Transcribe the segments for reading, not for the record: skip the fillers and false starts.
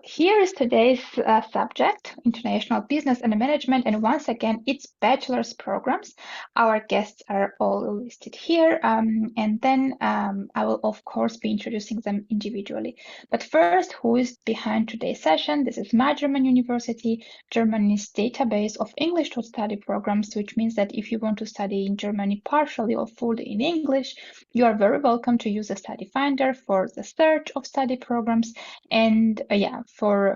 here is today's subject, International Business and Management, and once again, it's bachelor's programs. Our guests are all listed here, and then I will, of course, be introducing them individually. But first, who is behind today's session? This is my German university, Germany's database of English to study programs, which means that if you want to study in Germany partially or fully in English, you are very welcome to use the study finder for the search of study programs and for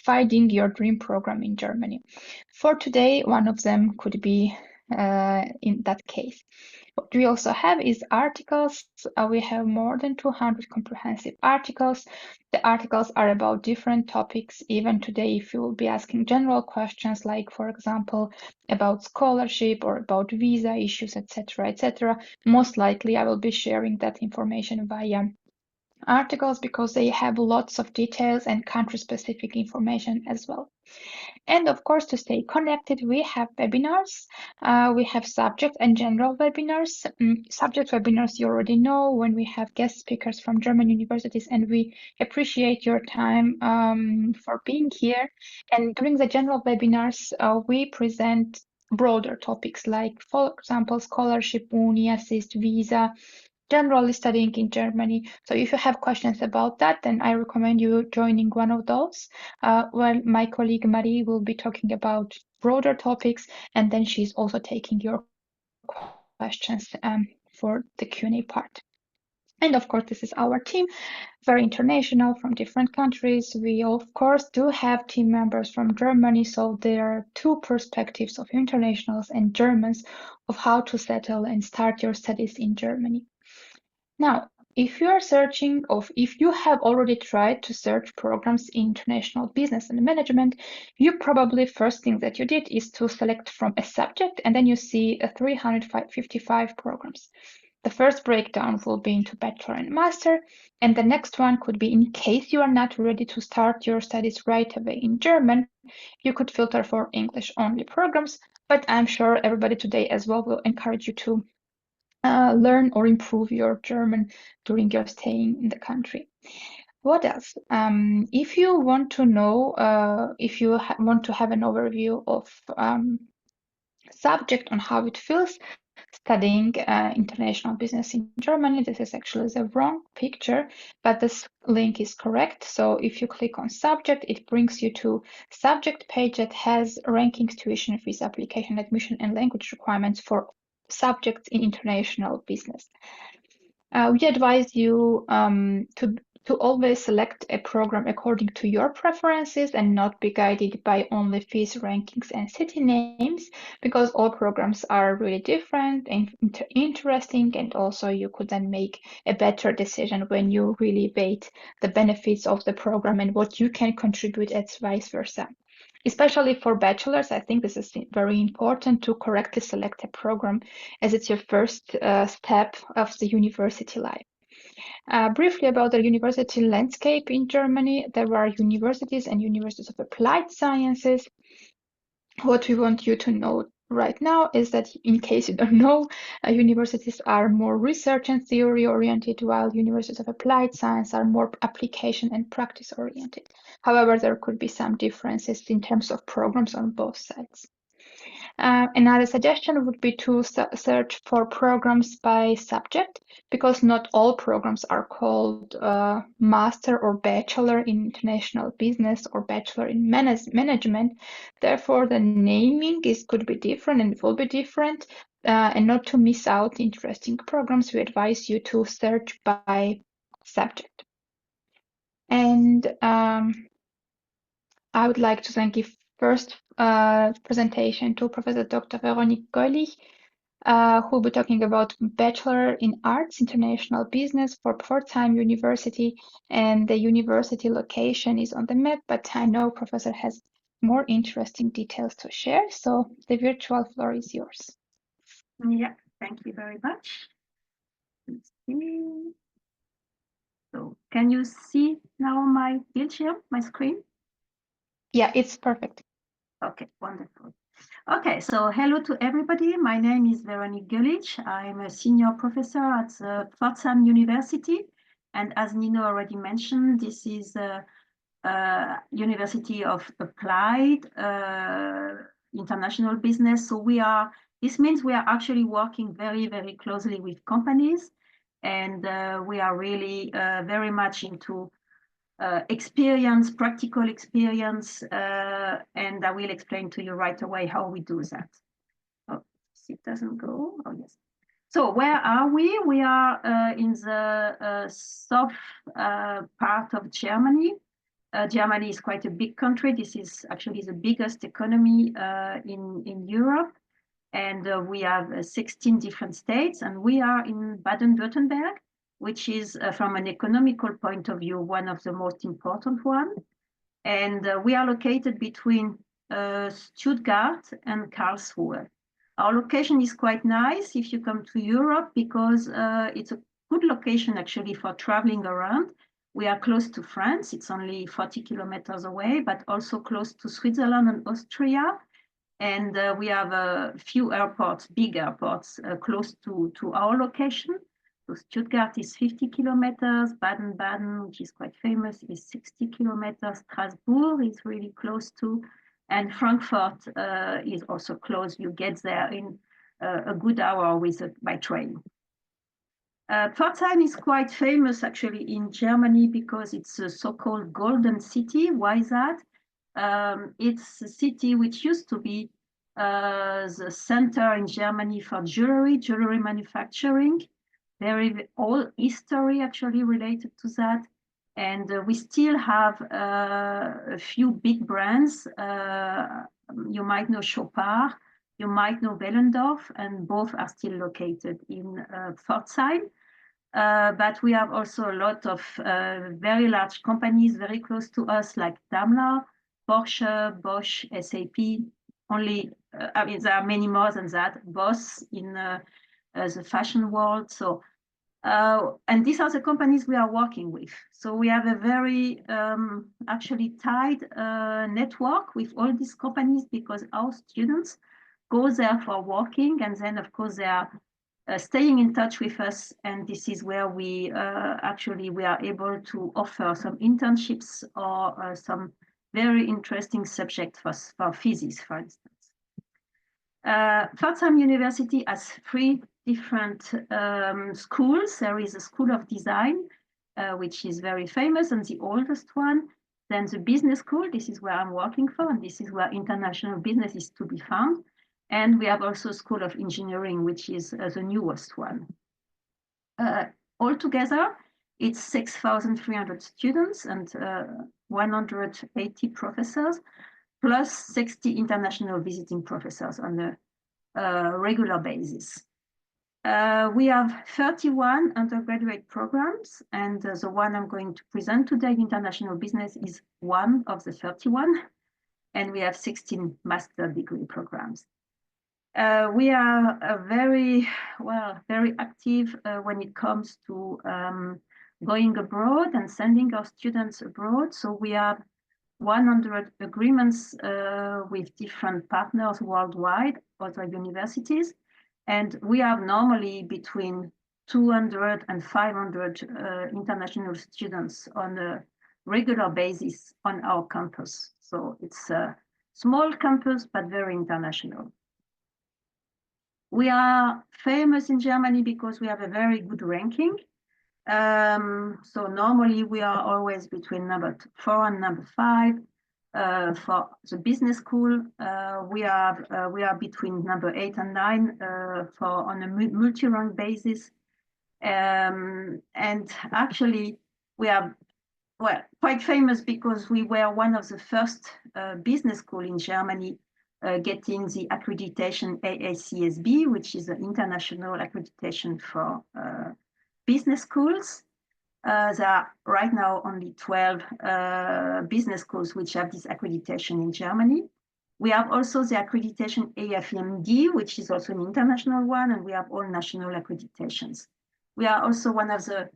finding your dream program in Germany. For today, one of them could be in that case. What we also have is articles. We have more than 200 comprehensive articles. The articles are about different topics. Even today, if you will be asking general questions like, for example, about scholarship or about visa issues, etc., most likely I will be sharing that information via articles because they have lots of details and country-specific information as well. And of course, to stay connected, we have webinars. We have subject and general webinars. Subject webinars you already know when we have guest speakers from German universities, and we appreciate your time for being here. And during the general webinars, we present broader topics like, for example, scholarship, uni, assist, visa, generally studying in Germany. So if you have questions about that, then I recommend you joining one of those. While my colleague Marie will be talking about broader topics, and then she's also taking your questions for the Q&A part. And of course, this is our team, very international from different countries. We, of course, do have team members from Germany, so there are two perspectives of internationals and Germans of how to settle and start your studies in Germany. Now, if you are searching or if you have already tried to search programs in international business and management, you probably first thing that you did is to select from a subject, and then you see 355 programs. The first breakdown will be into bachelor and master, and the next one could be in case you are not ready to start your studies right away in German, you could filter for English-only programs, but I'm sure everybody today as well will encourage you to learn or improve your German during your staying in the country. What else? If you want to know, if you want to have an overview of subject on how it feels studying international business in Germany, this is actually the wrong picture, but this link is correct. So if you click on subject, it brings you to subject page that has rankings, tuition fees, application, admission, and language requirements for subjects in international business. We advise you to always select a program according to your preferences and not be guided by only fees, rankings, and city names, because all programs are really different and interesting, and also you could then make a better decision when you really weigh the benefits of the program and what you can contribute and vice versa. Especially for bachelors, I think this is very important to correctly select a program as it's your first step of the university life. Briefly about the university landscape in Germany, there are universities and universities of applied sciences. What we want you to know right now is that, in case you don't know, universities are more research and theory oriented, while universities of applied science are more application and practice oriented. However, there could be some differences in terms of programs on both sides. Another suggestion would be to search for programs by subject, because not all programs are called master or bachelor in international business or bachelor in management. Therefore, the naming could be different and will be different. And not to miss out interesting programs, we advise you to search by subject. And I would like to thank you first presentation to Professor Dr. 𝘱𝘢𝘕, who will be talking about Bachelor in Arts, International Business for Pforzheim University, and the university location is on the map, but I know Professor has more interesting details to share, so the virtual floor is yours. Yeah, thank you very much. Let's see. So, can you see now my Bildschirm, my screen? Yeah, it's perfect. Okay, wonderful. Okay, so hello to everybody. My name is 𝘱𝘢𝘕. I'm a senior professor at Pforzheim University. And as Nino already mentioned, this is University of Applied International Business. So this means we are actually working very, very closely with companies, and we are really very much into practical experience, and I will explain to you right away how we do that. Oh, it doesn't go. Oh, yes. So where are we? We are in the south part of Germany. Germany is quite a big country. This is actually the biggest economy in Europe. And we have 16 different states, and we are in Baden-Württemberg, which is, from an economical point of view, one of the most important ones. And we are located between Stuttgart and Karlsruhe. Our location is quite nice if you come to Europe, because it's a good location actually for traveling around. We are close to France, it's only 40 kilometers away, but also close to Switzerland and Austria. And we have a few airports, big airports, close to our location. So Stuttgart is 50 kilometers, Baden-Baden, which is quite famous, is 60 kilometers, Strasbourg is really close to, and Frankfurt is also close. You get there in a good hour by train. Pforzheim is quite famous actually in Germany because it's a so-called golden city. Why is that? It's a city which used to be the center in Germany for jewelry manufacturing. Very old history actually related to that. And we still have a few big brands. You might know 𝘱𝘢𝘪𝘥, you might know 𝘱𝘢𝘪𝘥, and both are still located in Pforzheim. But we have also a lot of very large companies very close to us, like Daimler, Porsche, Bosch, SAP. I mean, there are many more than that. Boss in the fashion world. So, and these are the companies we are working with. So we have a very actually tight network with all these companies, because our students go there for working, and then of course they are staying in touch with us, and this is where we are able to offer some internships or some very interesting subjects for physics, for instance. Pforzheim University has 3 different schools. There is a School of Design, which is very famous and the oldest one. Then the Business School, this is where I'm working for, and this is where international business is to be found. And we have also School of Engineering, which is the newest one. Altogether, it's 6,300 students and 180 professors, plus 60 international visiting professors on a regular basis. We have 31 undergraduate programs, and the one I'm going to present today, international business, is one of the 31, and we have 16 master degree programs. We are very active when it comes to going abroad and sending our students abroad. So we have 100 agreements with different partners worldwide, other universities. And we have normally between 200 and 500 international students on a regular basis on our campus. So it's a small campus, but very international. We are famous in Germany because we have a very good ranking. So normally we are always between number 4 and number 5. For the business school, we are between number 8 and 9 on a multi-rank basis. And actually we are quite famous because we were one of the first business school in Germany getting the accreditation AACSB, which is an international accreditation for business schools. There are right now only 12 business schools which have this accreditation in Germany. We have also the accreditation AFMD, which is also an international one, and we have all national accreditations. We are also one of the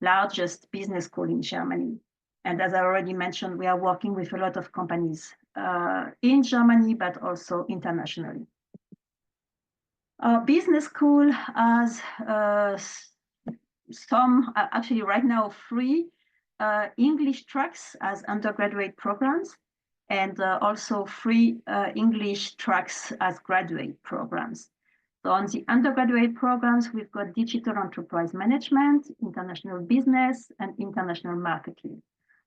largest business schools in Germany. And as I already mentioned, we are working with a lot of companies in Germany, but also internationally. Our business school has some, actually right now 3 English tracks as undergraduate programs, and also free English tracks as graduate programs. So on the undergraduate programs, we've got digital enterprise management, international business, and international marketing.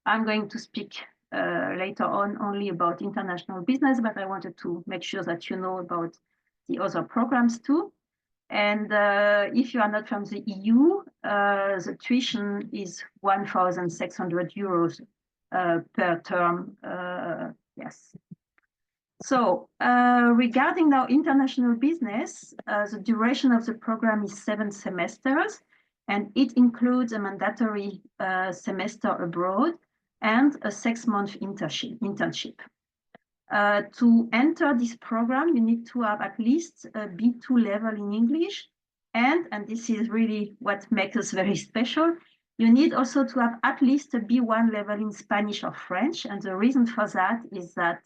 I'm going to speak later on only about international business, but I wanted to make sure that you know about the other programs too. And if you are not from the EU, the tuition is 1,600 euros per term. Yes. So regarding now international business, the duration of the program is 7 semesters, and it includes a mandatory semester abroad and a 6-month internship. To enter this program, you need to have at least a B2 level in English, and this is really what makes us very special, you need also to have at least a B1 level in Spanish or French, and the reason for that is that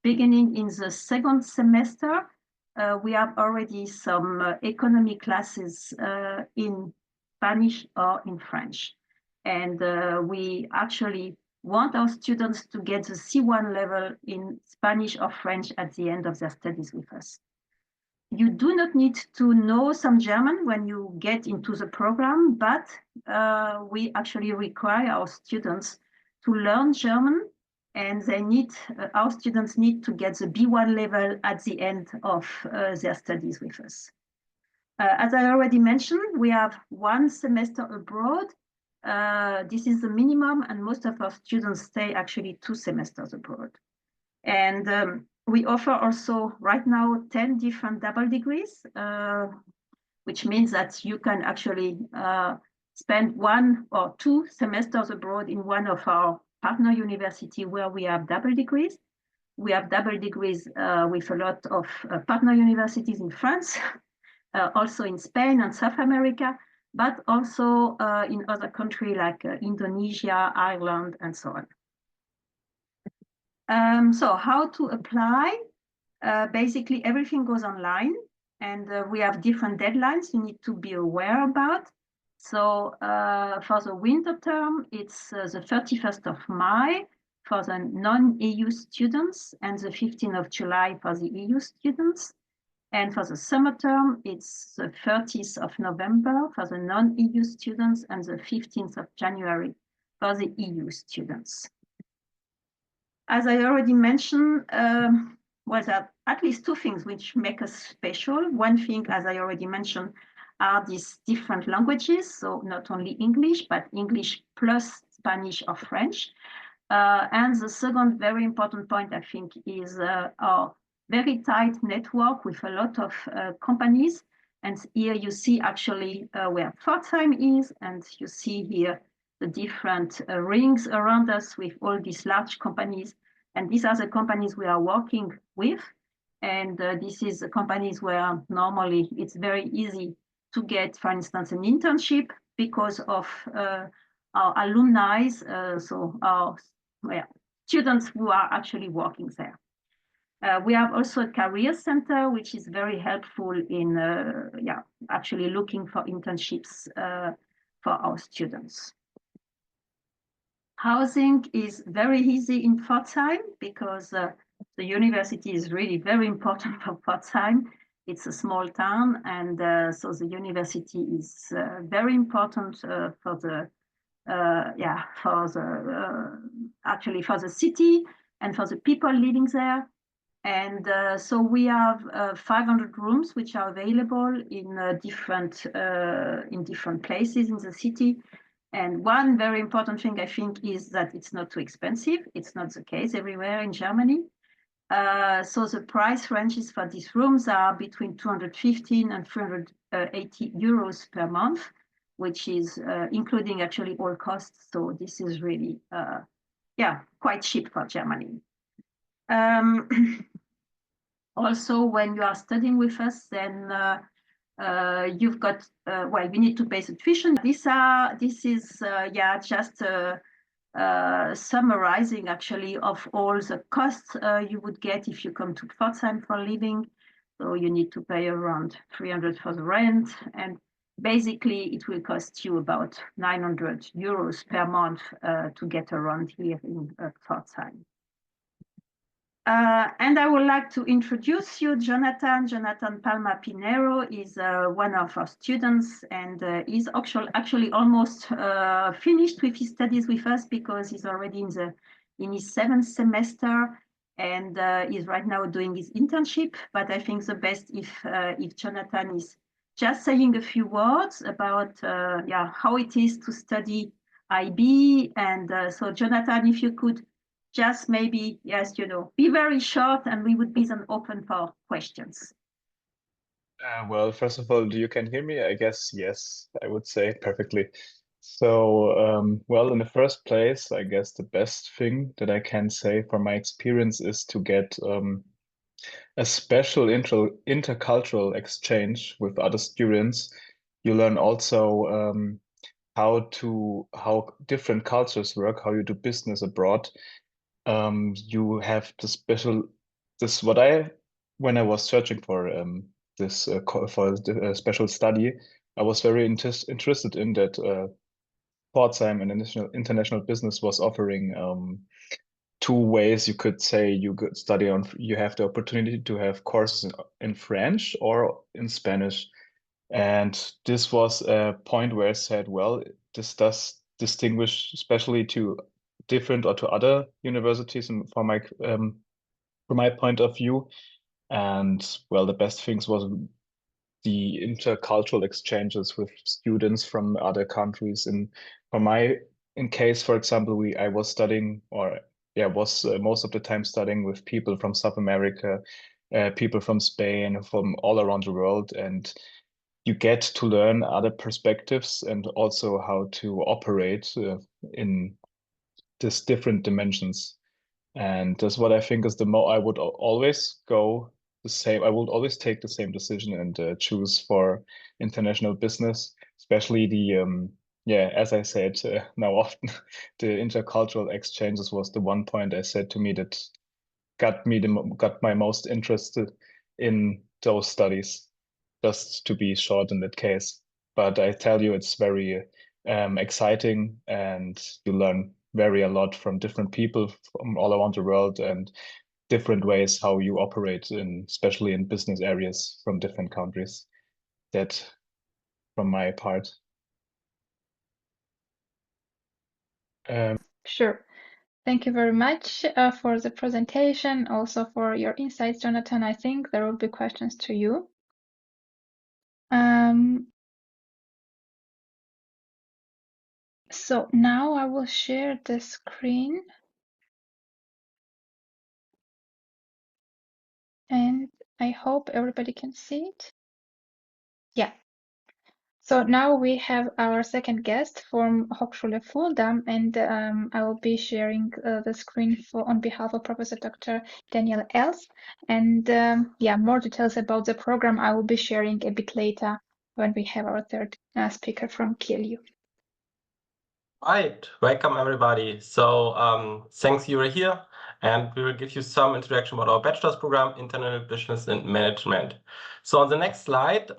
beginning in the 2nd semester, we have already some economy classes in Spanish or in French. And we actually want our students to get the C1 level in Spanish or French at the end of their studies with us. You do not need to know some German when you get into the program, but we actually require our students to learn German, and our students need to get the B1 level at the end of their studies with us. As I already mentioned, we have 1 semester abroad. This is the minimum, and most of our students stay actually 2 semesters abroad. And we offer also right now 10 different double degrees, which means that you can actually spend 1 or 2 semesters abroad in one of our partner university where we have double degrees. We have double degrees with a lot of partner universities in France, also in Spain and South America, but also in other countries like Indonesia, Ireland, and so on. So how to apply? Basically, everything goes online, and we have different deadlines you need to be aware about. So for the winter term, it's the 31st of May for the non-EU students and the 15th of July for the EU students. And for the summer term, it's the 30th of November for the non-EU students and the 15th of January for the EU students. As I already mentioned, well, there are at least 2 things which make us special. One thing, as I already mentioned, are these different languages. So not only English, but English plus Spanish or French. And the second very important point, I think, is our very tight network with a lot of companies. And here you see actually where Pforzheim is, and you see here the different rings around us with all these large companies. And these are the companies we are working with. And this is the companies where normally it's very easy to get, for instance, an internship because of our alumni, so our students who are actually working there. We have also a career center, which is very helpful in actually looking for internships for our students. Housing is very easy in Pforzheim because the university is really very important for Pforzheim. It's a small town, and so the university is very important for the actually for the city and for the people living there. And so we have 500 rooms which are available in different places in the city. And one very important thing, I think, is that it's not too expensive. It's not the case everywhere in Germany. So the price ranges for these rooms are between 215 and 380 euros per month, which is including actually all costs. So this is really, quite cheap for Germany. Also, when you are studying with us, then you've got, you need to pay the tuition. This is just summarizing actually of all the costs you would get if you come to Pforzheim for living. So you need to pay around 300 for the rent, and basically, it will cost you about 900 euros per month to get around here in Pforzheim. And I would like to introduce you Jonathan. Jonathan Palma-Pinheiro is one of our students, and he's actually almost finished with his studies with us, because he's already in his 7th semester, and he's right now doing his internship. But I think the best if Jonathan is just saying a few words about how it is to study IB. And so Jonathan, if you could just maybe, yes, be very short, and we would be then open for questions. Well, first of all, you can hear me? I guess yes, I would say perfectly. So, well, in the first place, I guess the best thing that I can say from my experience is to get a special intercultural exchange with other students. You learn also how different cultures work, how you do business abroad. You have when I was searching for a special study, I was very interested in that Pforzheim and international business was offering 2 ways. You could say you could study you have the opportunity to have courses in French or in Spanish. And this was a point where I said, well, this does distinguish especially to different or to other universities and from my point of view. And well, the best things was the intercultural exchanges with students from other countries. And in case, for example, I was studying, or was most of the time studying with people from South America, people from Spain, from all around the world, and you get to learn other perspectives and also how to operate in these different dimensions. And that's what I think is I would always go the same. I would always take the same decision and choose for international business, especially as I said now often, the intercultural exchanges was the one point I said to me that got my most interested in those studies, just to be short in that case. But I tell you, it's very exciting, and you learn a lot from different people from all around the world and different ways how you operate especially in business areas from different countries. That from my part. Sure. Thank you very much for the presentation, also for your insights, Jonathan. I think there will be questions to you. So now I will share the screen. And I hope everybody can see it. Yeah. So now we have our second guest from Hochschule Fulda, and I will be sharing the screen on behalf of Professor Dr. Daniel Els. And more details about the program I will be sharing a bit later when we have our third speaker from 𝘗𝘢. Right, welcome everybody. So thanks you are here, and we will give you some introduction about our bachelor's program, International Business and Management. So on the next slide,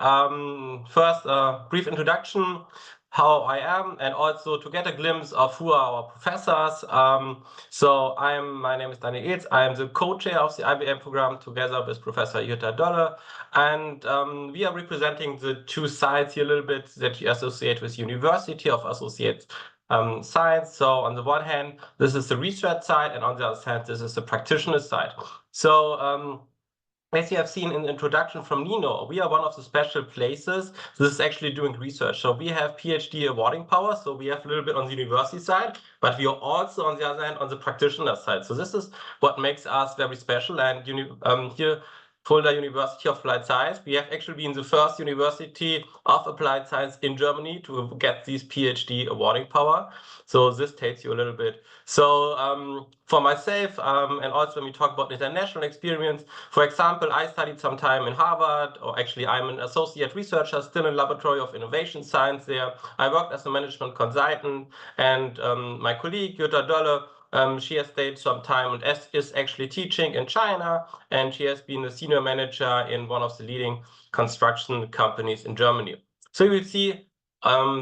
first a brief introduction, how I am, and also to get a glimpse of who are our professors. My name is Daniel Els. I am the co-chair of the IBM program together with Professor 𝘱𝘢𝘪𝘥, and we are representing the 2 sides here a little bit that we associate with University of Associates Science. So on the one hand, this is the research side, and on the other hand, this is the practitioner side. So as you have seen in the introduction from Nino, we are one of the special places. This is actually doing research. So we have PhD awarding power. So we have a little bit on the university side, but we are also on the other hand on the practitioner side. So this is what makes us very special. And here, Fulda University of Applied Science, we have actually been the first university of applied science in Germany to get this PhD awarding power. So this takes you a little bit. So for myself, and also when we talk about international experience, for example, I studied some time in Harvard, or actually I'm an associate researcher still in Laboratory of Innovation Science there. I worked as a management consultant, and my colleague 𝘱𝘢𝘪𝘥, she has stayed some time and is actually teaching in China, and she has been a senior manager in one of the leading construction companies in Germany. So you will see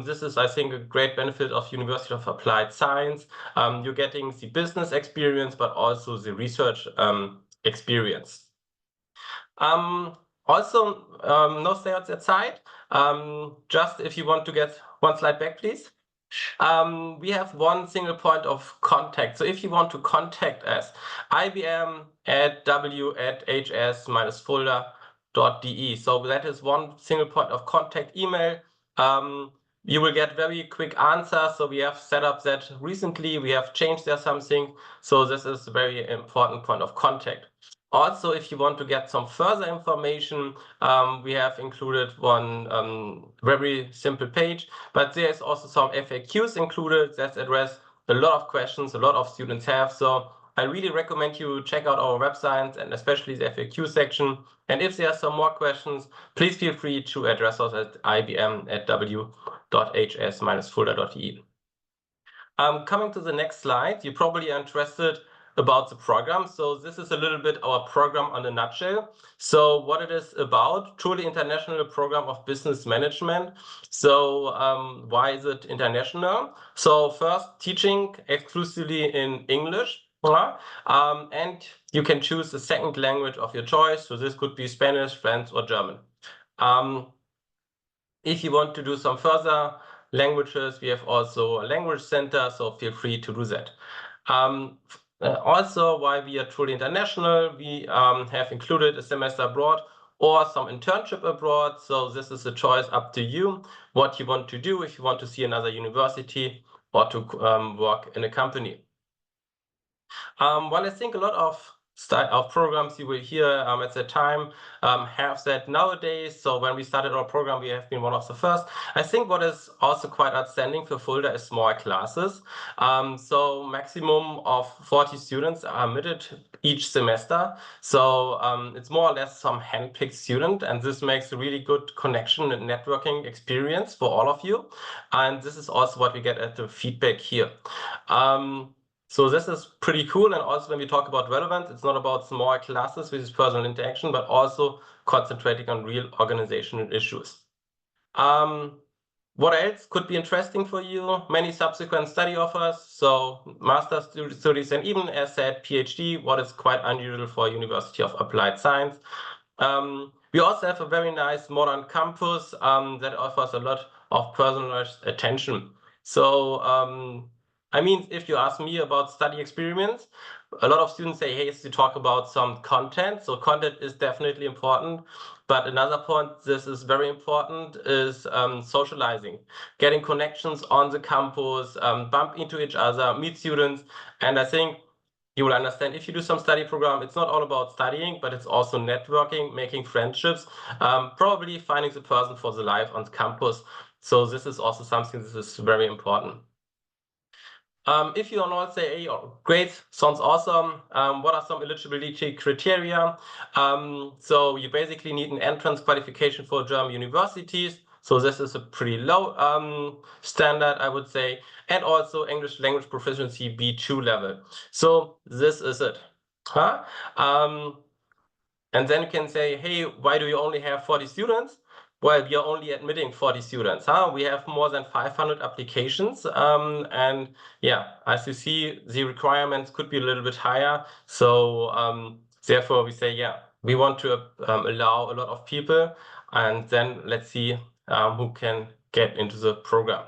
this is, I think, a great benefit of University of Applied Science. You're getting the business experience, but also the research experience. Also, no stay outside. Just if you want to get one slide back, please. We have one single point of contact. So if you want to contact us, ibm@w@hs-fulda.de. So that is one single point of contact email. You will get very quick answers. So we have set up that recently. We have changed there something. So this is a very important point of contact. Also, if you want to get some further information, we have included one very simple page, but there's also some FAQs included that address a lot of questions a lot of students have. So I really recommend you check out our website and especially the FAQ section. And if there are some more questions, please feel free to address us at ibm@w.hs-fulda.de. Coming to the next slide, you probably are interested about the program. So this is a little bit our program on a nutshell. So what it is about, truly international program of business management. So why is it international? So first, teaching exclusively in English. And you can choose a second language of your choice. So this could be Spanish, French, or German. If you want to do some further languages, we have also a language center, so feel free to do that. Also, why we are truly international, we have included a semester abroad or some internship abroad. So this is a choice up to you, what you want to do, if you want to see another university or to work in a company. Well, I think a lot of programs you will hear at the time have that nowadays. So when we started our program, we have been one of the first. I think what is also quite outstanding for Fulda is small classes. So maximum of 40 students are admitted each semester. So it's more or less some handpicked student, and this makes a really good connection and networking experience for all of you. And this is also what we get at the feedback here. So this is pretty cool. And also when we talk about relevance, it's not about small classes with personal interaction, but also concentrating on real organizational issues. What else could be interesting for you? Many subsequent study offers, so master's studies, and even as said, PhD, what is quite unusual for University of Applied Science. We also have a very nice modern campus that offers a lot of personalized attention. So I mean, if you ask me about study experience, a lot of students say, hey, you talk about some content. So content is definitely important. But another point, this is very important, is socializing, getting connections on the campus, bump into each other, meet students. And I think you will understand if you do some study program, it's not all about studying, but it's also networking, making friendships, probably finding the person for the life on the campus. So this is also something that is very important. If you not say, hey, great, sounds awesome. What are some eligibility criteria? So you basically need an entrance qualification for German universities. So this is a pretty low standard, I would say. And also English language proficiency B2 level. So this is it. And then you can say, hey, why do you only have 40 students? Well, we are only admitting 40 students. We have more than 500 applications. And yeah, as you see, the requirements could be a little bit higher. So therefore, we say, yeah, we want to allow a lot of people. And then let's see who can get into the program.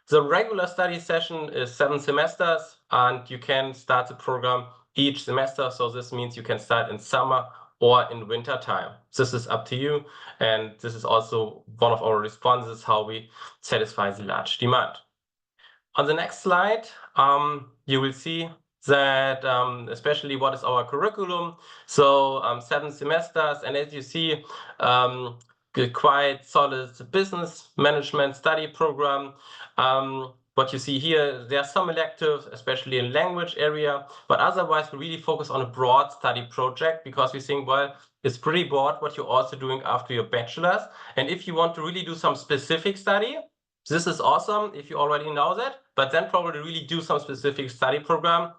The regular study session is 7 semesters, and you can start the program each semester. So this means you can start in summer or in winter time. This is up to you. And this is also one of our responses, how we satisfy the large demand. On the next slide, you will see that especially what is our curriculum. So 7 semesters. And as you see, quite solid business management study program. What you see here, there are some electives, especially in language area, but otherwise we really focus on a broad study project because we think, well, it's pretty broad what you're also doing after your bachelor's. And if you want to really do some specific study, this is awesome if you already know that, but then probably really do some specific study program.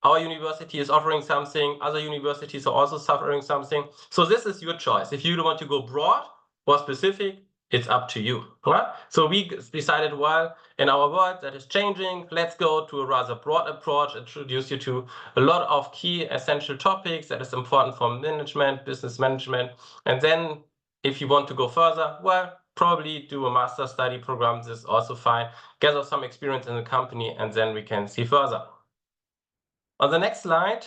Our university is offering something, other universities are also suffering something. So this is your choice. If you want to go broad or specific, it's up to you. Right? So we decided, well, in our world that is changing, let's go to a rather broad approach, introduce you to a lot of key essential topics that is important for management, business management. And then if you want to go further, well, probably do a master study program. This is also fine. Gather some experience in the company, and then we can see further. On the next slide,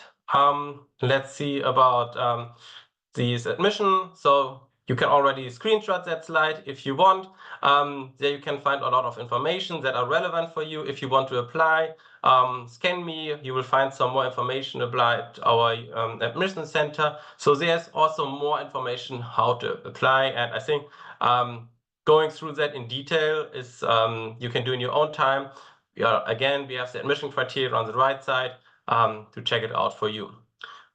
let's see about these admission. So you can already screenshot that slide if you want. There you can find a lot of information that are relevant for you. If you want to apply, scan me. You will find some more information about our admission center. So there's also more information how to apply. And I think going through that in detail is you can do in your own time. Again, we have the admission criteria on the right side to check it out for you.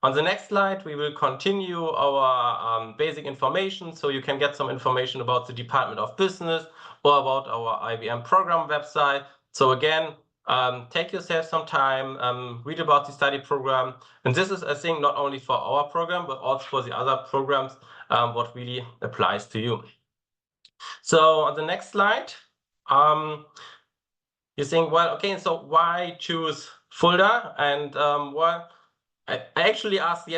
On the next slide, we will continue our basic information, so you can get some information about the Department of Business or about our IBM program website. So again, take yourself some time, read about the study program. And this is, I think, not only for our program, but also for the other programs, what really applies to you. So on the next slide, you think, well, okay, so why choose Fulda? And well, I actually asked,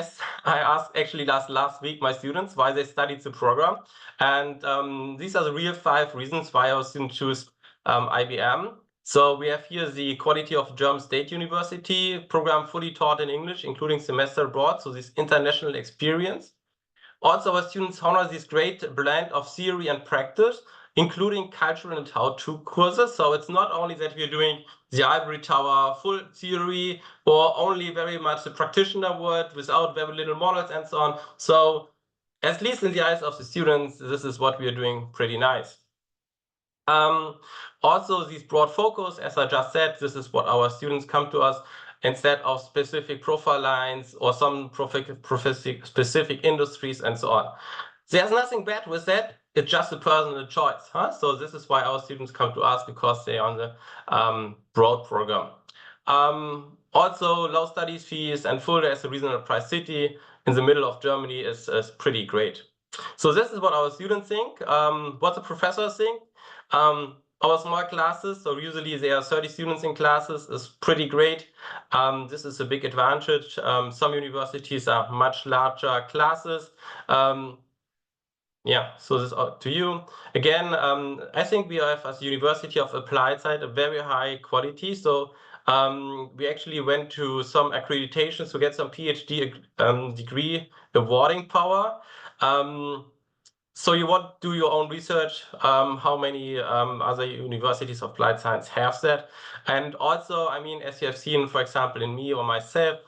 I asked actually last week my students why they studied the program. And these are the real 5 reasons why our students choose IBM. So we have here the quality of German State University program, fully taught in English, including semester abroad, so this international experience. Also, our students honor this great blend of theory and practice, including cultural and how-to courses. So it's not only that we're doing the ivory tower full theory or only very much the practitioner world without very little models and so on. So at least in the eyes of the students, this is what we are doing pretty nice. Also, this broad focus, as I just said, this is what our students come to us instead of specific profile lines or some specific industries and so on. There's nothing bad with that. It's just a personal choice. So this is why our students come to us, because they're on the broad program. Also, low studies fees and Fulda as a reasonable price city in the middle of Germany is pretty great. So this is what our students think. What the professors think. Our small classes, so usually there are 30 students in classes, is pretty great. This is a big advantage. Some universities are much larger classes. Yeah, so this is up to you. Again, I think we have, as University of Applied side, a very high quality. So we actually went to some accreditations to get some PhD degree awarding power. So you want to do your own research, how many other universities of applied science have that. And also, I mean, as you have seen, for example, in me or myself,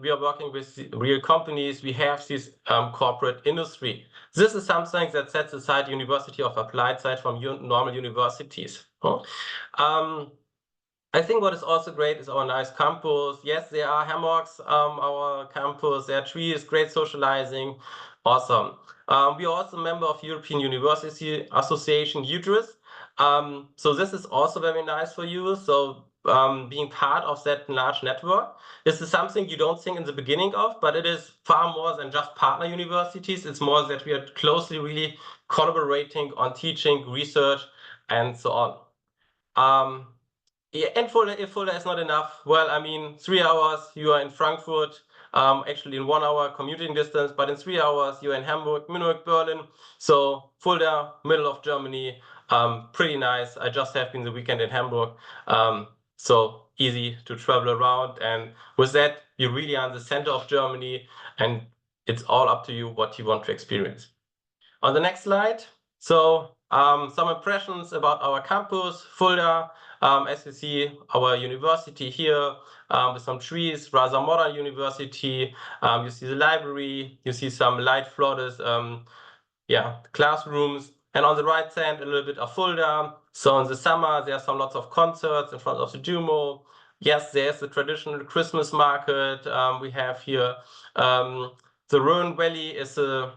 we are working with real companies. We have this corporate industry. This is something that sets aside University of Applied side from normal universities. I think what is also great is our nice campus. Yes, there are hammocks, our campus, there are trees, great socializing, awesome. We are also a member of European University Association, 𝘱𝘱𝑔. So this is also very nice for you. So being part of that large network, this is something you don't think in the beginning of, but it is far more than just partner universities. It's more that we are closely really collaborating on teaching, research, and so on. Yeah, and if Fulda is not enough, well, I mean, 3 hours you are in Frankfurt, actually in 1 hour commuting distance, but in 3 hours you're in Hamburg, Munich, Berlin. So Fulda, middle of Germany, pretty nice. I just have been the weekend in Hamburg, so easy to travel around. And with that, you really are in the center of Germany, and it's all up to you what you want to experience. On the next slide, so some impressions about our campus, Fulda. As you see, our university here with some trees, rather modern university. You see the library, you see some light flooded classrooms. And on the right side, a little bit of Fulda. So in the summer, there are lots of concerts in front of the Duomo. Yes, there's the traditional Christmas market. We have here the Rhön Valley is a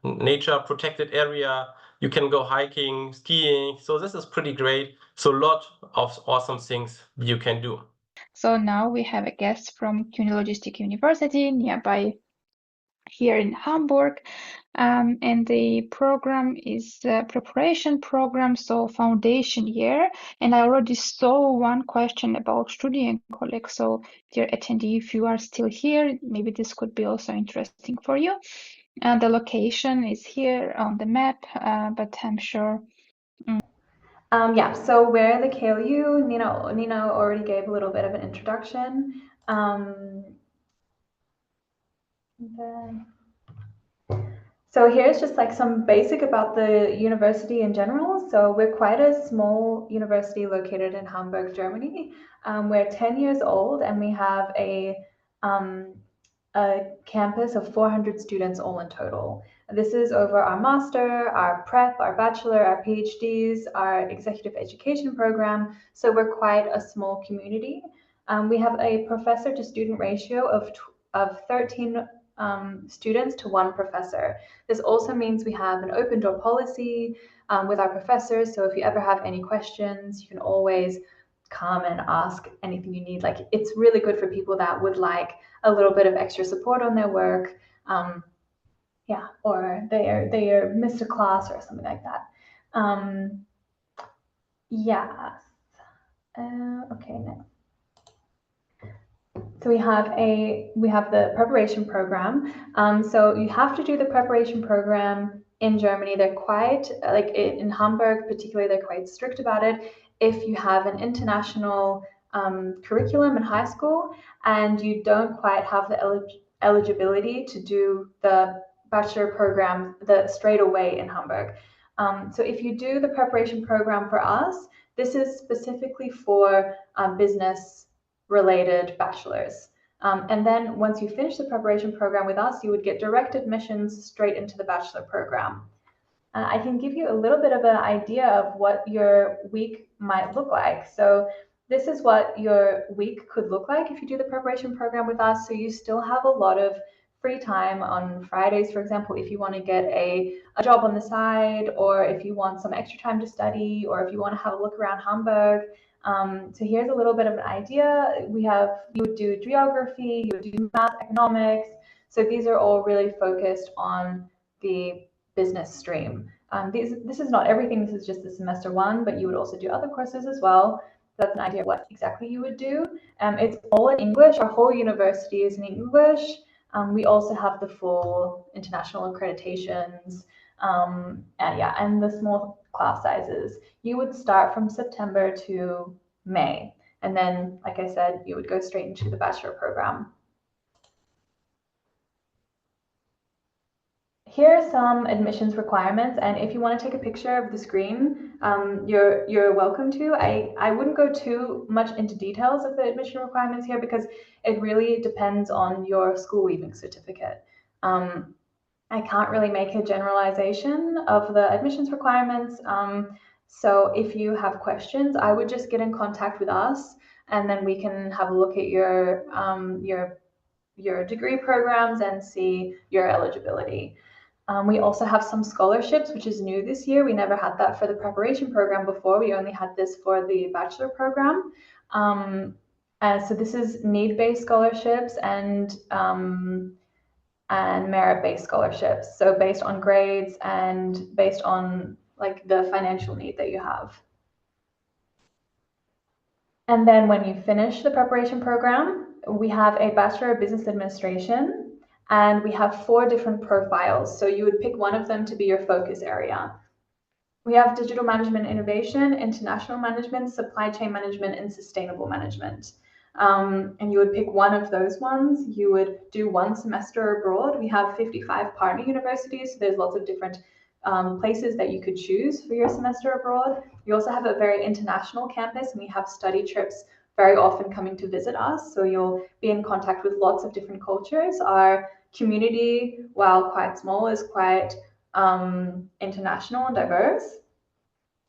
nature protected area. You can go hiking, skiing. So this is pretty great. So a lot of awesome things you can do. So now we have a guest from CUNY Logistic University nearby here in Hamburg. And the program is a preparation program, so foundation year. And I already saw one question about Studienkolleg. So dear attendee, if you are still here, maybe this could be also interesting for you. And the location is here on the map, but I'm sure. Yeah, so we're the 𝘗𝘢. Nina already gave a little bit of an introduction. So here's just like some basic about the university in general. So we're quite a small university located in Hamburg, Germany. We're 10 years old and we have a campus of 400 students all in total. This is over our master, our prep, our bachelor, our PhDs, our executive education program. So we're quite a small community. We have a professor to student ratio of 13 students to 1 professor. This also means we have an open door policy with our professors. So if you ever have any questions, you can always come and ask anything you need. Like, it's really good for people that would like a little bit of extra support on their work. Yeah, or they missed a class or something like that. Yeah. Okay, next. So we have the preparation program. So you have to do the preparation program in Germany. They're quite, like in Hamburg particularly, they're quite strict about it. If you have an international curriculum in high school and you don't quite have the eligibility to do the bachelor program straight away in Hamburg. So if you do the preparation program for us, this is specifically for business related bachelors. And then once you finish the preparation program with us, you would get direct admissions straight into the bachelor program. I can give you a little bit of an idea of what your week might look like. So this is what your week could look like if you do the preparation program with us. So you still have a lot of free time on Fridays, for example, if you want to get a job on the side, or if you want some extra time to study, or if you want to have a look around Hamburg. So here's a little bit of an idea. You would do geography, you would do math, economics. So these are all really focused on the business stream. This is not everything, this is just the semester 1, but you would also do other courses as well. That's an idea of what exactly you would do. It's all in English. Our whole university is in English. We also have the full international accreditations. And the small class sizes. You would start from September to May. And then, like I said, you would go straight into the bachelor program. Here are some admissions requirements, and if you want to take a picture of the screen, you're welcome to. I wouldn't go too much into details of the admission requirements here because it really depends on your school leaving certificate. I can't really make a generalization of the admissions requirements. So if you have questions, I would just get in contact with us, and then we can have a look at your degree programs and see your eligibility. We also have some scholarships, which is new this year. We never had that for the preparation program before. We only had this for the bachelor program. So this is need-based scholarships and merit-based scholarships. So based on grades and based on like the financial need that you have. And then when you finish the preparation program, we have a Bachelor of Business Administration, and we have 4 different profiles. So you would pick one of them to be your focus area. We have Digital Management Innovation, International Management, Supply Chain Management, and Sustainable Management. And you would pick one of those ones. You would do 1 semester abroad. We have 55 partner universities, so there's lots of different places that you could choose for your semester abroad. We also have a very international campus, and we have study trips very often coming to visit us. So you'll be in contact with lots of different cultures. Our community, while quite small, is quite international and diverse.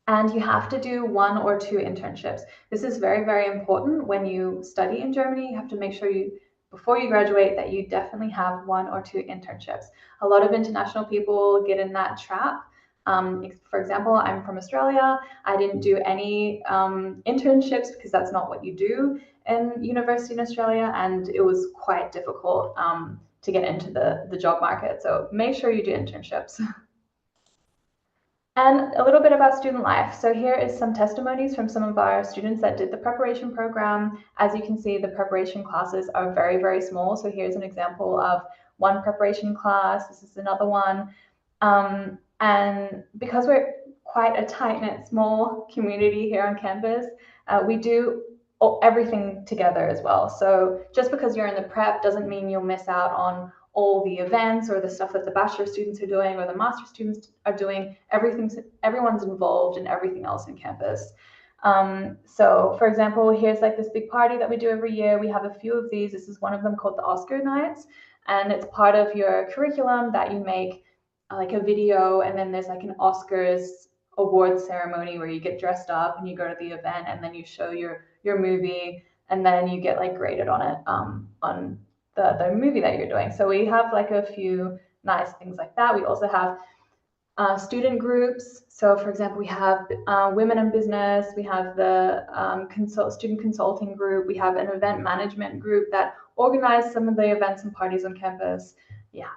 And you have to do 1 or 2 internships. This is very, very important when you study in Germany. You have to make sure before you graduate, that you definitely have 1 or 2 internships. A lot of international people get in that trap. For example, I'm from Australia. I didn't do any internships because that's not what you do in university in Australia, and it was quite difficult to get into the job market. So make sure you do internships. And a little bit about student life. So here is some testimonies from some of our students that did the preparation program. As you can see, the preparation classes are very, very small. So here's an example of one preparation class. This is another one. And because we're quite a tight-knit, small community here on campus, we do everything together as well. So just because you're in the prep doesn't mean you'll miss out on all the events or the stuff that the bachelor students are doing or the master students are doing. Everyone's involved in everything else in campus. So for example, here's like this big party that we do every year. We have a few of these. This is one of them called the Oscar Nights, and it's part of your curriculum that you make like a video, and then there's like an Oscars awards ceremony where you get dressed up and you go to the event and then you show your movie, and then you get like graded on it on the movie that you're doing. So we have like a few nice things like that. We also have student groups. So for example, we have women in business, we have the student consulting group, we have an event management group that organize some of the events and parties on campus. Yeah.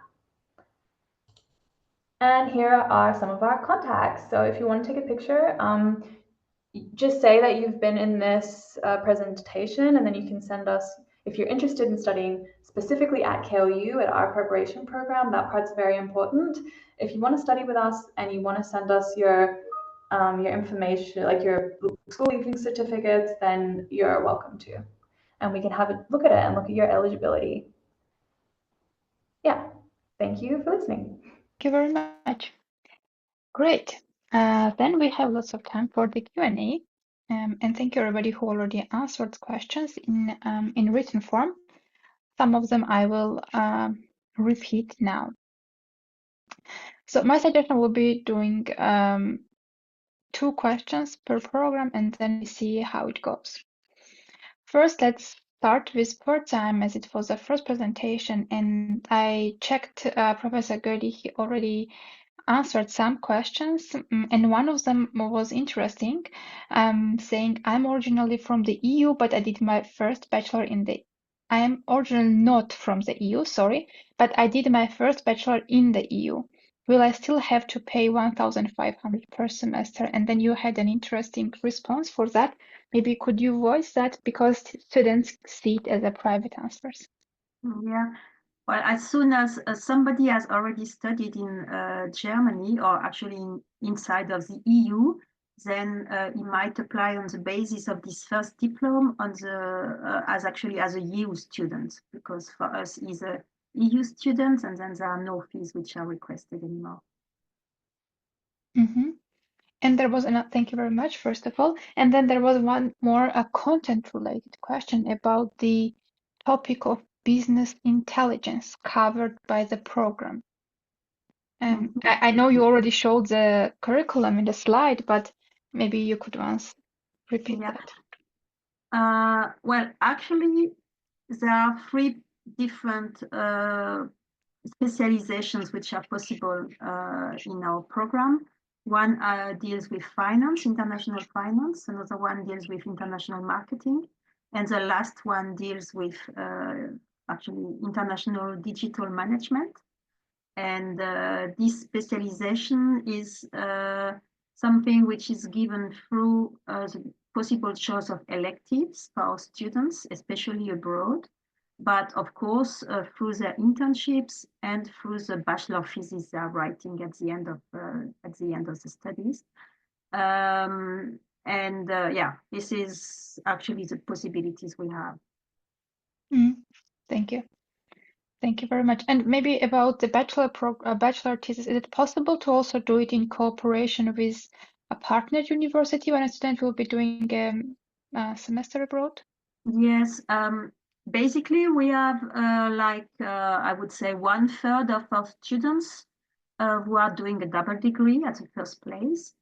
And here are some of our contacts. So if you want to take a picture, just say that you've been in this presentation, and then you can send us, if you're interested in studying specifically at KLU at our preparation program, that part's very important. If you want to study with us and you want to send us your information, like your school leaving certificates, then you're welcome to. And we can have a look at it and look at your eligibility. Yeah, thank you for listening. Thank you very much. Great. Then we have lots of time for the Q&A. And thank you everybody who already answered questions in written form. Some of them I will repeat now. So my suggestion will be doing 2 questions per program, and then we see how it goes. First, let's start with part-time, as it was the first presentation, and I checked Professor 𝘗𝘪𝘵. He already answered some questions, and one of them was interesting, saying, I'm originally from the EU, but I did my first bachelor in the I am originally not from the EU, sorry, but I did my first bachelor in the EU. Will I still have to pay 1,500 per semester? And then you had an interesting response for that. Maybe could you voice that, because students see it as a private answers? Yeah. Well, as soon as somebody has already studied in Germany, or actually inside of the EU, then he might apply on the basis of this first diploma on the as a EU student, because for us he's a EU student, and then there are no fees which are requested anymore. Mm-hmm. And there was thank you very much, first of all. And then there was one more content-related question about the topic of business intelligence covered by the program. I know you already showed the curriculum in the slide, but maybe you could once repeat that. Well, actually, there are 3 different specializations which are possible in our program. One deals with finance, international finance. Another one deals with international marketing. And the last one deals with actually international digital management. And this specialization is something which is given through the possible choice of electives for our students, especially abroad, but of course through their internships and through the bachelor thesis they are writing at the end of the studies. Yeah, this is actually the possibilities we have. Thank you. Thank you very much. And maybe about the bachelor thesis, is it possible to also do it in cooperation with a partner university when a student will be doing a semester abroad? Yes, basically we have I would say 1/3 of our students who are doing a double degree at the first place.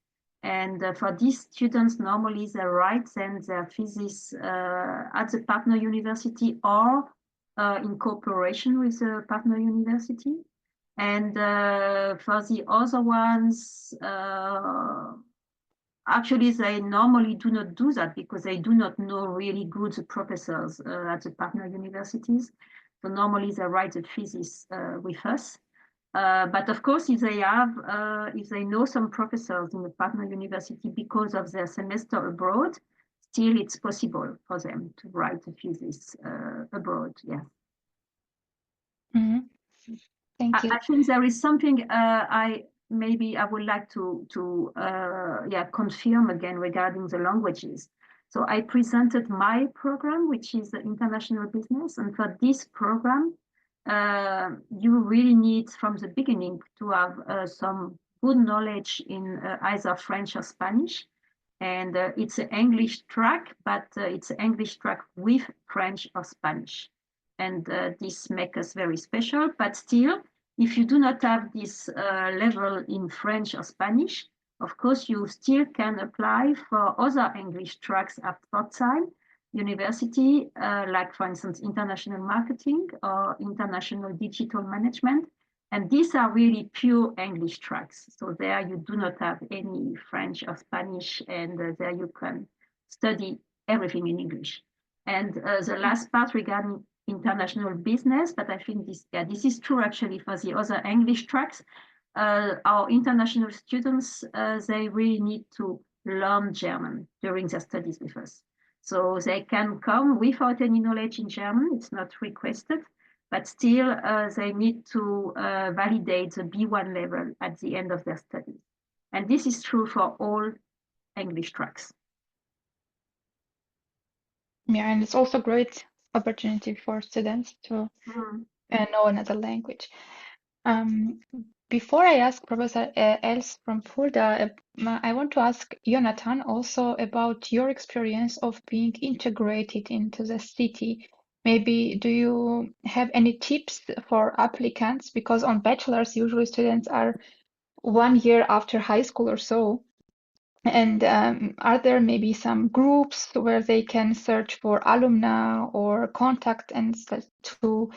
And for these students, normally they write then their thesis at the partner university or in cooperation with the partner university. And for the other ones, actually, they normally do not do that because they do not know really good the professors at the partner universities. So normally they write the thesis with us. But of course, if they know some professors in the partner university because of their semester abroad, still it's possible for them to write a thesis abroad. Yeah. Mm-hmm. Thank you. I think there is something I would like to confirm again regarding the languages. So I presented my program, which is the international business, and for this program, you really need from the beginning to have some good knowledge in either French or Spanish. And it's an English track, but it's an English track with French or Spanish. And this makes us very special. But still, if you do not have this level in French or Spanish, of course, you still can apply for other English tracks at part-time university, like, for instance, international marketing or international digital management. And these are really pure English tracks. So there you do not have any French or Spanish, and there you can study everything in English. And the last part regarding international business, but I think this is true actually for the other English tracks. Our international students, they really need to learn German during their studies with us. So they can come without any knowledge in German, it's not requested, but still they need to validate the B1 level at the end of their studies. And this is true for all English tracks. Yeah, and it's also great opportunity for students to know another language. Before I ask Professor Els from Fulda, I want to ask Jonathan also about your experience of being integrated into the city. Maybe do you have any tips for applicants? Because on bachelor's, usually students are 1 year after high school or so. And are there maybe some groups where they can search for alumni or contact and to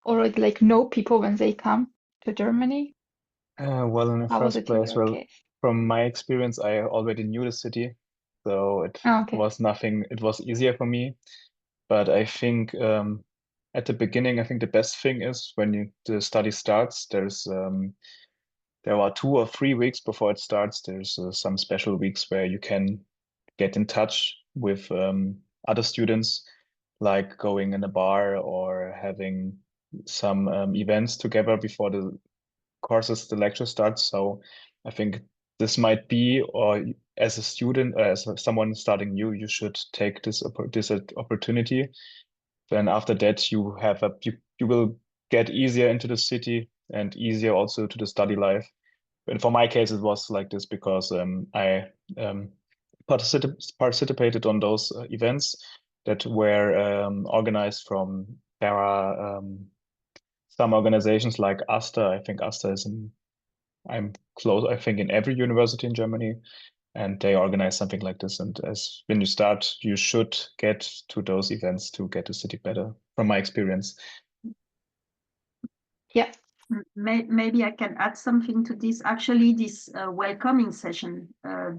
already like know people when they come to Germany? Well, in the How was first it in place, your well, case? from my experience, I already knew the city, so it Oh, okay. was nothing. It was easier for me. But I think at the beginning, I think the best thing is when the study starts, there are 2 or 3 weeks before it starts. There's some special weeks where you can get in touch with other students, like going in a bar or having some events together before the lecture starts. So I think this might be, or as a student, as someone starting new, you should take this opportunity. Then after that, you will get easier into the city and easier also to the study life. And for my case, it was like this because I participated on those events that were organized from some organizations like AStA. I think AStA is I think in every university in Germany, and they organize something like this. And as when you start, you should get to those events to get the city better, from my experience. Yeah. Maybe I can add something to this. Actually, this welcoming session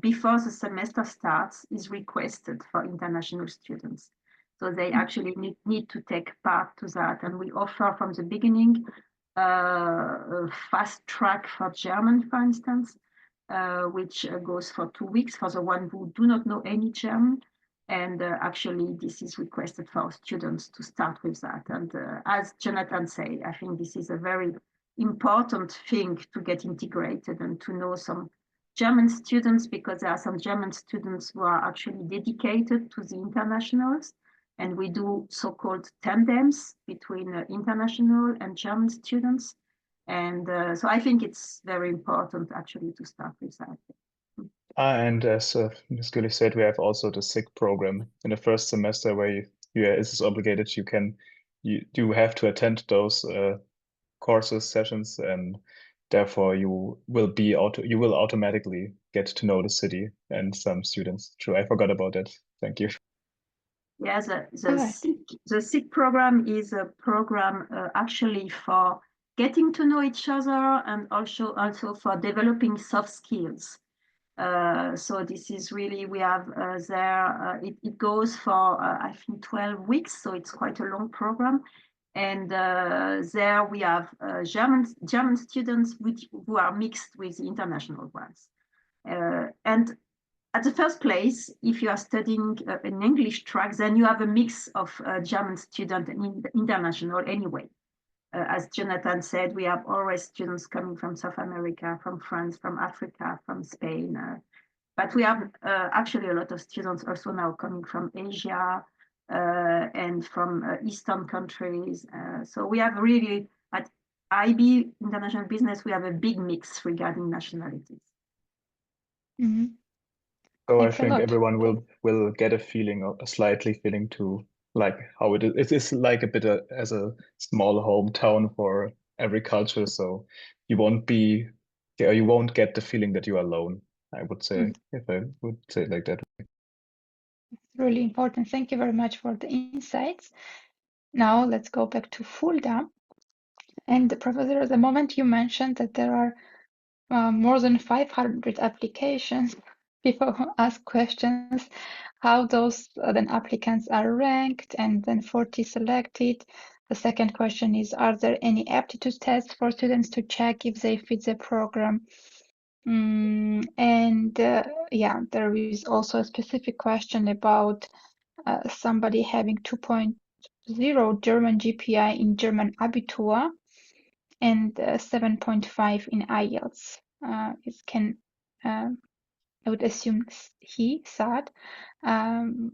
before the semester starts is requested for international students. So they actually need to take part to that. And we offer from the beginning a fast track for German, for instance, which goes for 2 weeks for the one who do not know any German. And actually, this is requested for our students to start with that. And as Jonathan said, I think this is a very important thing to get integrated and to know some German students, because there are some German students who are actually dedicated to the internationals. And we do so-called tandems between international and German students. And so I think it's very important actually to start with that. And as Ms. Güllich said, we have also the SIG program in the first semester where it is obligated. You do have to attend those courses, sessions, and therefore you will automatically get to know the city and some students. True, I forgot about that. Thank you. Yeah, the SIG program is a program actually for getting to know each other and also for developing soft skills. So this is really, we have it goes for I think 12 weeks, so it's quite a long program. And there we have German students who are mixed with the international ones. And at the first place, if you are studying an English track, then you have a mix of German student and international anyway. As Jonathan said, we have always students coming from South America, from France, from Africa, from Spain. But we have actually a lot of students also now coming from Asia and from Eastern countries. So we have really, at IB, International Business, we have a big mix regarding nationalities. Mm-hmm. So Thanks I think a lot. everyone will get a feeling, a slightly feeling to like how it is. It is like a bit as a small hometown for every culture. So you won't be, yeah, you won't get the feeling that you are alone, I would say, if I would say it like that. Really important. Thank you very much for the insights. Now let's go back to Fulda. And Professor, the moment you mentioned that there are more than 500 applications, people ask questions, how those then applicants are ranked and then 40 selected. The second question is, are there any aptitude tests for students to check if they fit the program? Yeah, there is also a specific question about somebody having 2.0 German GPI in German Abitur and 7.5 in IELTS. I would assume SAD,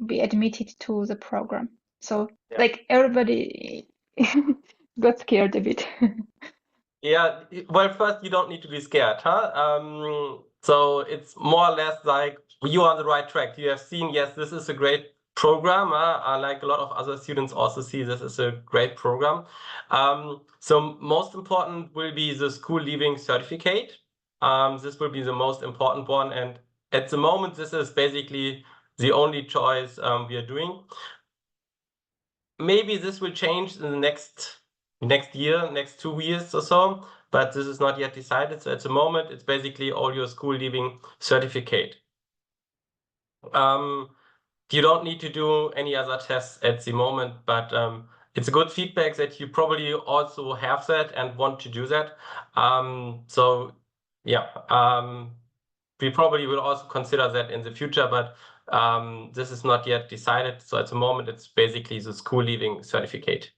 be admitted to the program. So like everybody got scared a bit. Yeah, well, first, you don't need to be scared, huh? So it's more or less like you are on the right track. You have seen, yes, this is a great program. Like a lot of other students also see this as a great program. So most important will be the school leaving certificate. This will be the most important one. And at the moment, this is basically the only choice we are doing. Maybe this will change in the next year, next 2 years or so, but this is not yet decided. So at the moment, it's basically all your school leaving certificate. You don't need to do any other tests at the moment, but it's a good feedback that you probably also have that and want to do that. So yeah, we probably will also consider that in the future, but this is not yet decided. So at the moment, it's basically the school leaving certificate.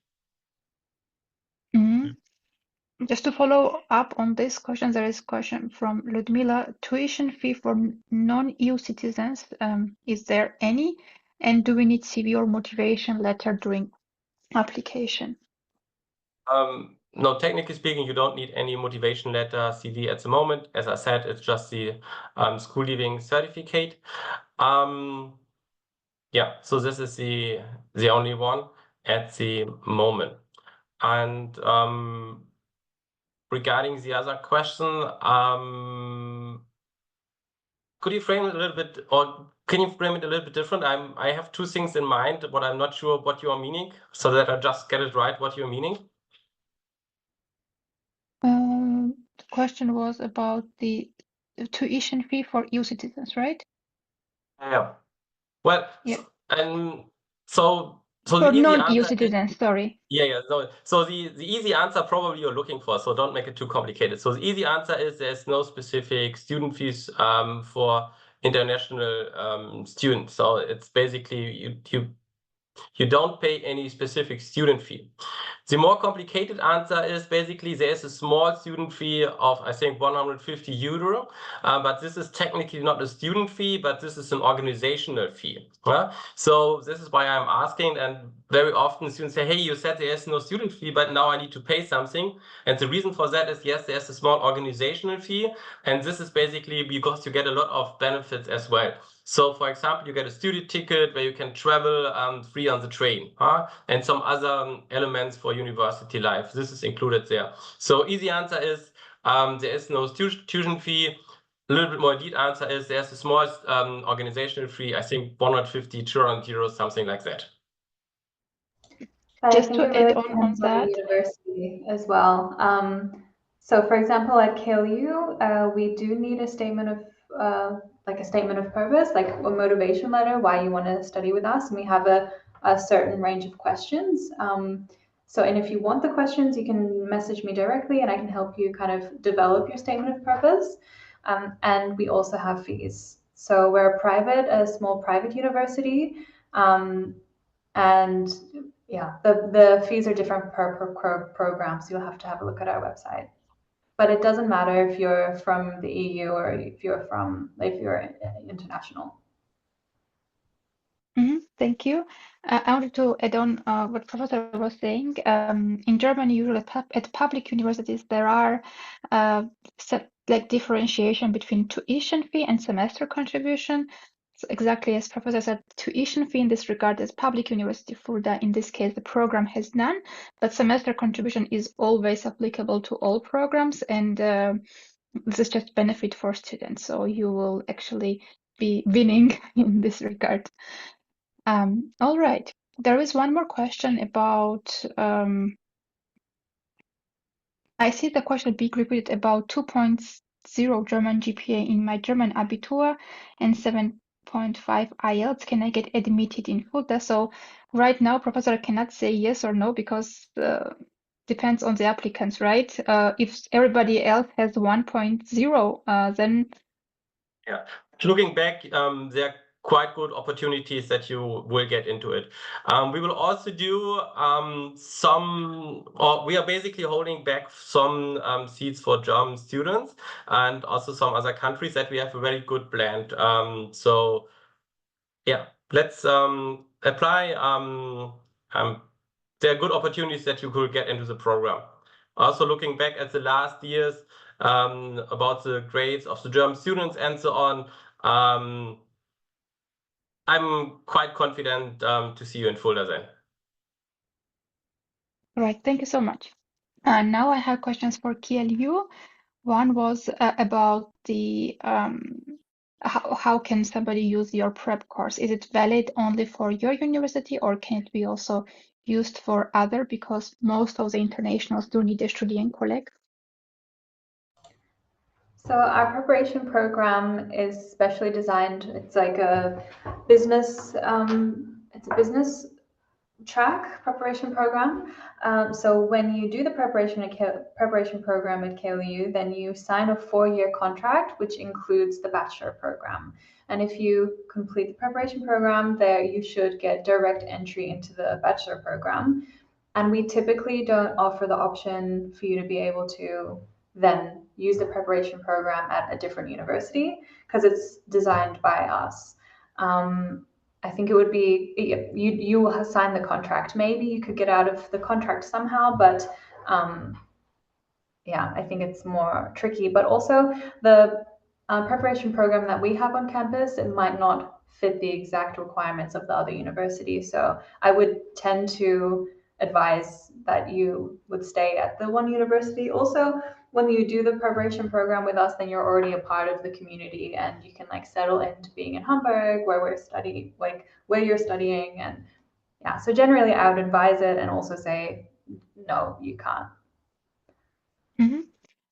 Just to follow up on this question, there is a question from Ludmila. Tuition fee for non-EU citizens, is there any? And do we need CV or motivation letter during application? No, technically speaking, you don't need any motivation letter, CV at the moment. As I said, it's just the school leaving certificate. Yeah, so this is the only one at the moment. And regarding the other question, could you frame it a little bit, or can you frame it a little bit different? I have two things in mind, but I'm not sure what you are meaning, so that I just get it right what you're meaning. The question was about the tuition fee for EU citizens, right? Yeah. Well, Yeah. so For the easy non-EU answer citizens, sorry. Yeah. So the easy answer probably you're looking for, so don't make it too complicated. So the easy answer is there's no specific student fees for international students. So it's basically you don't pay any specific student fee. The more complicated answer is basically there's a small student fee of, I think, 150 euro, but this is technically not a student fee, but this is an organizational fee. So this is why I'm asking, and very often students say, hey, you said there's no student fee, but now I need to pay something. And the reason for that is, yes, there's a small organizational fee, and this is basically because you get a lot of benefits as well. So, for example, you get a studio ticket where you can travel free on the train, and some other elements for university life. This is included there. So, easy answer is there is no tuition fee. A little bit more detailed answer is there's a small organizational fee, I think 150, 200 euros, something like that. But Just I think to it really add on depends on that. the university as well. So, for example, at 𝘗𝘢, we do need a statement of like a statement of purpose, like a motivation letter, why you want to study with us, and we have a certain range of questions. So, and if you want the questions, you can message me directly and I can help you kind of develop your statement of purpose. And we also have fees. So we're a small private university. And yeah, the fees are different per program. So you'll have to have a look at our website. But it doesn't matter if you're from the EU or if you're international. Thank you. I wanted to add on what Professor was saying. In Germany, usually at public universities, there are like differentiation between tuition fee and semester contribution. So exactly as Professor said, tuition fee in this regard is public university Fulda. In this case, the program has none, but semester contribution is always applicable to all programs, and this is just benefit for students. So you will actually be winning in this regard. All right. There is one more question about, I see the question being repeated about 2.0 German GPA in my German Abitur and 7.5 IELTS. Can I get admitted in Fulda? So right now, Professor cannot say yes or no because depends on the applicants, right? If everybody else has 1.0, then yeah. Looking back, there are quite good opportunities that you will get into it. We will also do we are basically holding back some seats for German students and also some other countries that we have a very good blend. So yeah, let's apply. There are good opportunities that you could get into the program. Also looking back at the last years about the grades of the German students and so on, I'm quite confident to see you in Fulda then. right. Thank you so much. Now I have questions for 𝘗𝘢. One was about the how can somebody use your prep course? Is it valid only for your university or can it be also used for other? Because most of the internationals do need a Studienkolleg. So our preparation program is specially designed. It's like a business. It's a business track preparation program. So when you do the preparation program at 𝘗𝘢, then you sign a 4-year contract, which includes the bachelor program. And if you complete the preparation program, there you should get direct entry into the bachelor program. And we typically don't offer the option for you to be able to then use the preparation program at a different university because it's designed by us. I think it would be you will sign the contract. Maybe you could get out of the contract somehow, but yeah, I think it's more tricky. But also the preparation program that we have on campus, it might not fit the exact requirements of the other university. So I would tend to advise that you would stay at the one university. Also, when you do the preparation program with us, then you're already a part of the community and you can like settle into being in Hamburg where we're studying, like where you're studying. And yeah, so generally I would advise it and also say, no, you can't.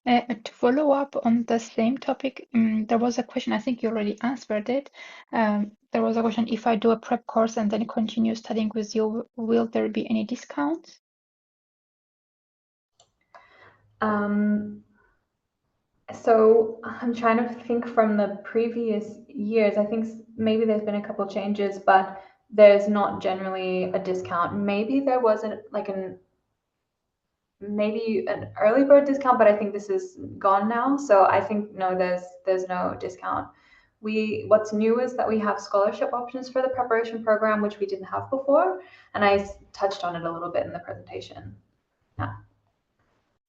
To follow up on the same topic, there was a question, I think you already answered it. There was a question, if I do a prep course and then continue studying with you, will there be any discounts? So I'm trying to think from the previous years. I think maybe there's been a couple changes, but there's not generally a discount. Maybe there wasn't like maybe an early bird discount, but I think this is gone now. So I think no, there's no discount. What's new is that we have scholarship options for the preparation program, which we didn't have before, and I touched on it a little bit in the presentation.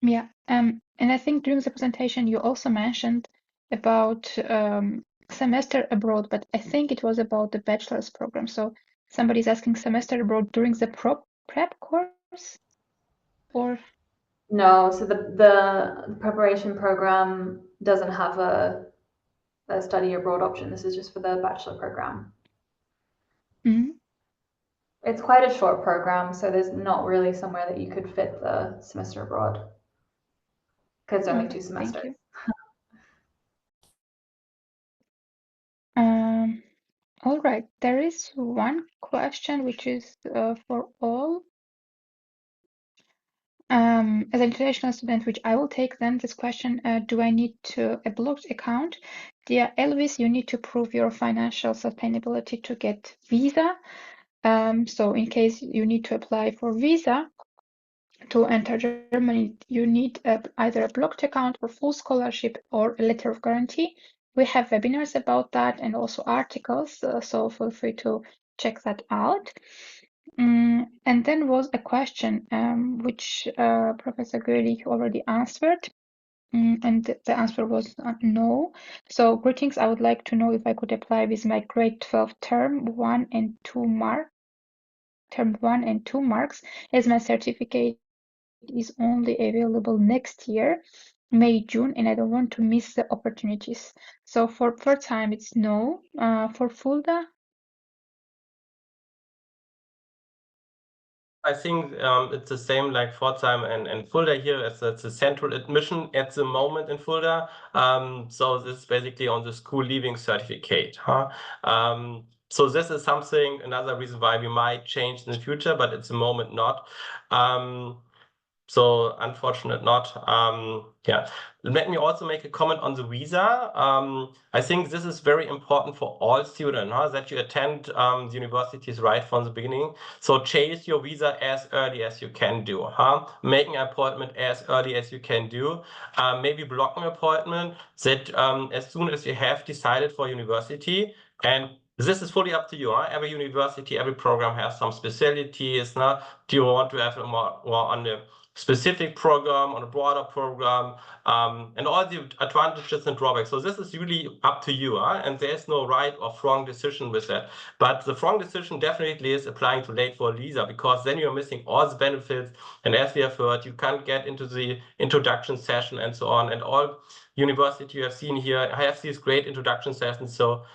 Yeah, and I think during the presentation you also mentioned about semester abroad, but I think it was about the bachelor's program. So somebody's asking semester abroad during the prep course, or no? So the preparation program doesn't have a study abroad option. This is just for the bachelor program. It's quite a short program, so there's not really somewhere that you could fit the semester abroad because it's only 2 semesters. Thank you. All right, there is one question which is for all. as an international student, which I will take then this question, do I need a blocked account? Dear Elvis, you need to prove your financial sustainability to get visa. So in case you need to apply for visa to enter Germany, you need either a blocked account or full scholarship or a letter of guarantee. We have webinars about that and also articles, so feel free to check that out. And then was a question which Professor 𝘗𝘪𝘵 already answered, and the answer was no. So greetings, I would like to know if I could apply with my grade 12 term 1 and 2 marks, as my certificate is only available next year, May, June, and I don't want to miss the opportunities. So for third time, it's no. For 𝑘fuLDA, I think it's the same like Pforzheim and 𝘱𝑢LDA here. It's a central admission at the moment in 𝘱𝑢LDA. So this is basically on the school leaving certificate. So this is something, another reason why we might change in the future, but at the moment not. So unfortunate not. Yeah. Let me also make a comment on the visa. I think this is very important for all students, that you attend the universities right from the beginning. So chase your visa as early as you can do. Make an appointment as early as you can do. Maybe block an appointment that as soon as you have decided for university, and this is fully up to you. Every university, every program has some specialties. Do you want to have more on the specific program, on a broader program, and all the advantages and drawbacks. So this is really up to you, and there's no right or wrong decision with that. But the wrong decision definitely is applying too late for a visa, because then you're missing all the benefits. And as we have heard, you can't get into the introduction session and so on. And all university you have seen here have these great introduction sessions. So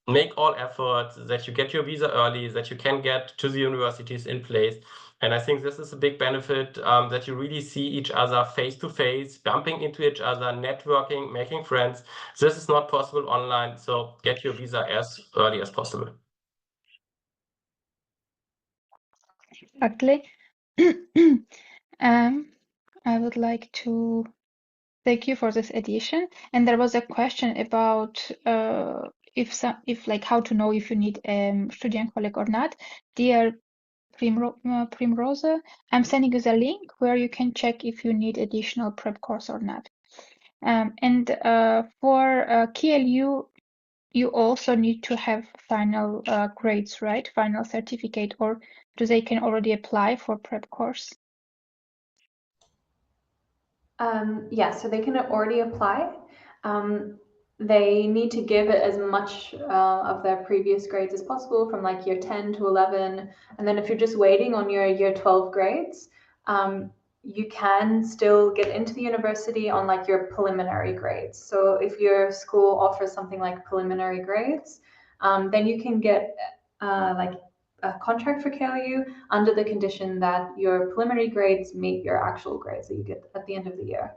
make all efforts that you get your visa early, that you can get to the universities in place. And I think this is a big benefit, that you really see each other face to face, bumping into each other, networking, making friends. This is not possible online, so get your visa as early as possible. Exactly. I would like to thank you for this addition. And there was a question about if like how to know if you need Studienkolleg or not. Dear Primrose, I'm sending you the link where you can check if you need additional prep course or not. And for KLU, you also need to have final grades, right? Final certificate, or do they can already apply for prep course? Yeah, so they can already apply. They need to give it as much of their previous grades as possible from like year 10 to 11. And then if you're just waiting on your year 12 grades, you can still get into the university on like your preliminary grades. So if your school offers something like preliminary grades, then you can get like a contract for KLU under the condition that your preliminary grades meet your actual grades that you get at the end of the year.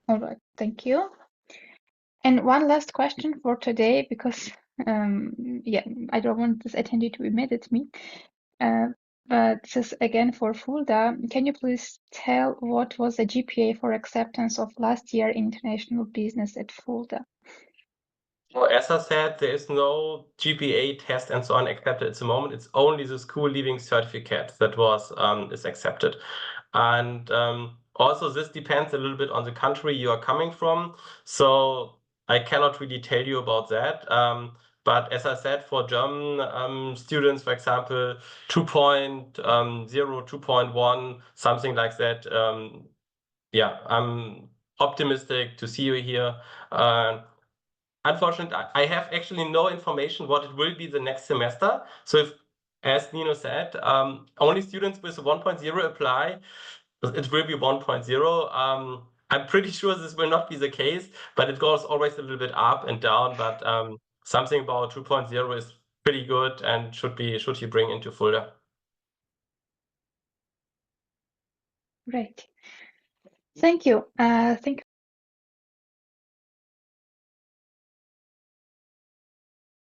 All right, thank you. And one last question for today, because yeah, I don't want this attendee to be mad at me. But this is again for 𝘱𝑢LDA. Can you please tell what was the GPA for acceptance of last year international business at 𝘱𝑢LDA? Well, as I said, there is no GPA test and so on accepted at the moment. It's only the school leaving certificate that was is accepted. And also this depends a little bit on the country you are coming from. So I cannot really tell you about that. But as I said, for German students, for example, 2.0, 2.1, something like that. Yeah, I'm optimistic to see you here. Unfortunately, I have actually no information what it will be the next semester. So if, as Nino said, only students with 1.0 apply, it will be 1.0. I'm pretty sure this will not be the case, but it goes always a little bit up and down. But something about 2.0 is pretty good and should you bring into 𝘱𝑢LDA. Great. Thank you. Thank you